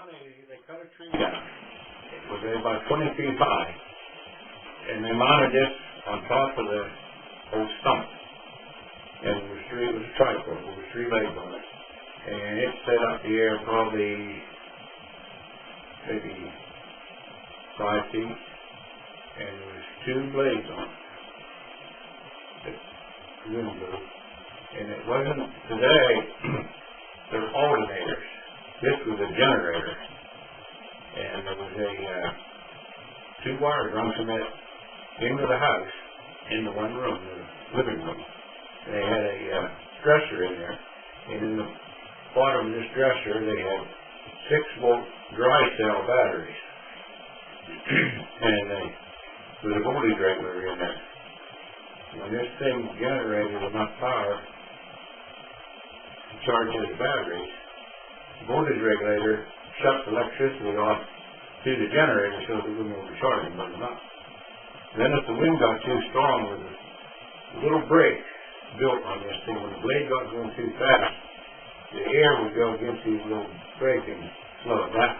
they cut a tree down. It was about 20 feet high, and they mounted this on top of the old stump. And it was a tripod. There was 3 legs on it, and it set up the air probably maybe 5 feet, and there was 2 blades on it. Wind blew, and it wasn't today. There were alternators. This was a generator, and there was a 2 wires run from it into the house, into one room, the living room. And they had a dresser in there, and in the bottom of this dresser they had 6-volt dry cell batteries, and there was a voltage regulator in there. When this thing generated enough power to charge those batteries, the voltage regulator shuts electricity off to the generator so that it wouldn't overcharge and burn them up. Then if the wind got too strong, with a little brake built on this thing, when the blade got going too fast, the air would go against these little brakes and slow it down.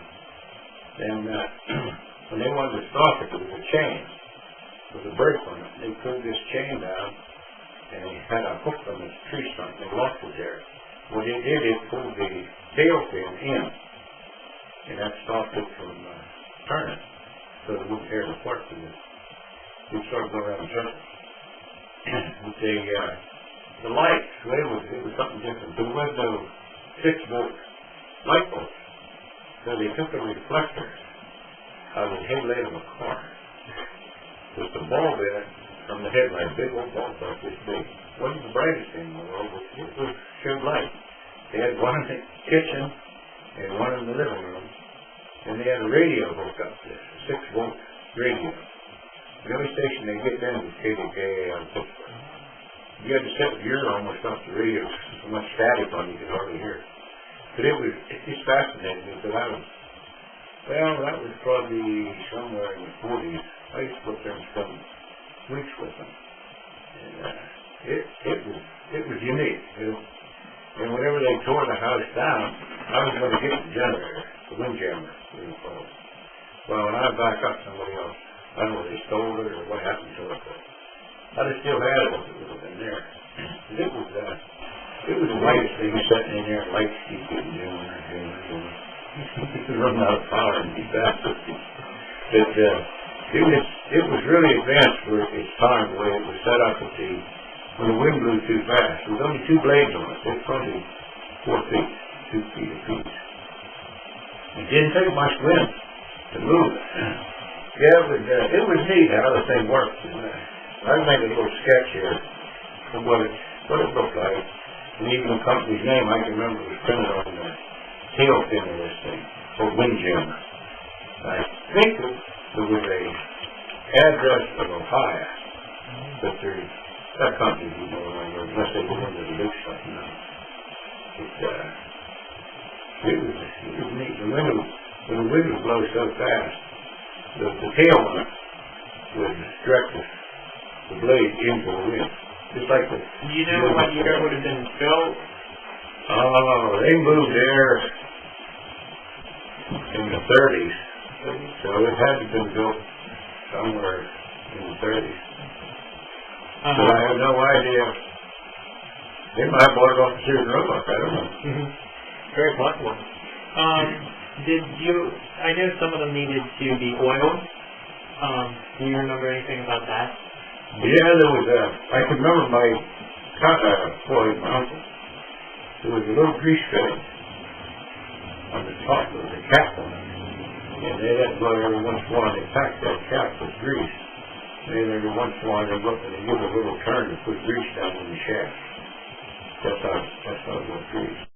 And when they wanted to stop it, there was a chain with a brake on it. They pulled this chain down, and they had a hook on this tree stump, and they locked it there. What it did, it pulled the tail fin in, and that stopped it from turning, so it wouldn't tear it apart. It started going around in circles. The lights, it was something different. There was no 6-volt light bulbs, so they took a reflector out of the headlight of a car. With the bulb in it from the headlight, big old bulb like this big. It wasn't the brightest thing in the world, but it was showed light. They had one in the kitchen and one in the living room, and they had a radio hooked up to this, a 6-volt radio. The only station they get then was KDKA out of Pittsburgh. You had to set the ear almost off the radio, so much static on you could hardly hear it. But it just fascinated me, because that was probably somewhere in the 40s. I used to put there and spend weeks with them. And it was unique. And whenever they tore the house down, I was going to get the generator, the windjammer, we were called. Well, when I back up, somebody else, I don't know if they stole it or what happened to it, but I'd have still had it if it would have been there. It was the lightest thing sitting in there, lights keep getting dimmer and dimmer. It was running out of power and be faster. But it was really advanced for its time, the way it was set up when the wind blew too fast. There was only 2 blades on it. They were probably 4 feet, 2 feet apiece. It didn't take much wind to move it. Yeah, it was neat how the thing worked. I'd make a little sketch here of what it looked like. And even the company's name, I can remember, was printed on the tail fin of this thing, called Windjammer. I think there was a address of Ohio, but that company was no longer, unless they went into the big stuff now. It was neat. When the wind would blow so fast, the tail on it would direct the blade into the wind. Just like the... Do you know what year it would have been built? Oh, they moved there in the 30s. So it had to have been built somewhere in the 30s. But I have no idea. They might have bought it off the Sears and Roebuck. I don't know. Very possible. I know some of them needed to be oiled. Do you remember anything about that? Yeah, there was I can remember my uncle. There was a little grease fitting on the top of the cap on it. And they had to blow every once in a while. They packed that cap with grease. And then every once in a while they looked and they give it a little turn to put grease down in the shaft. That's how it was grease.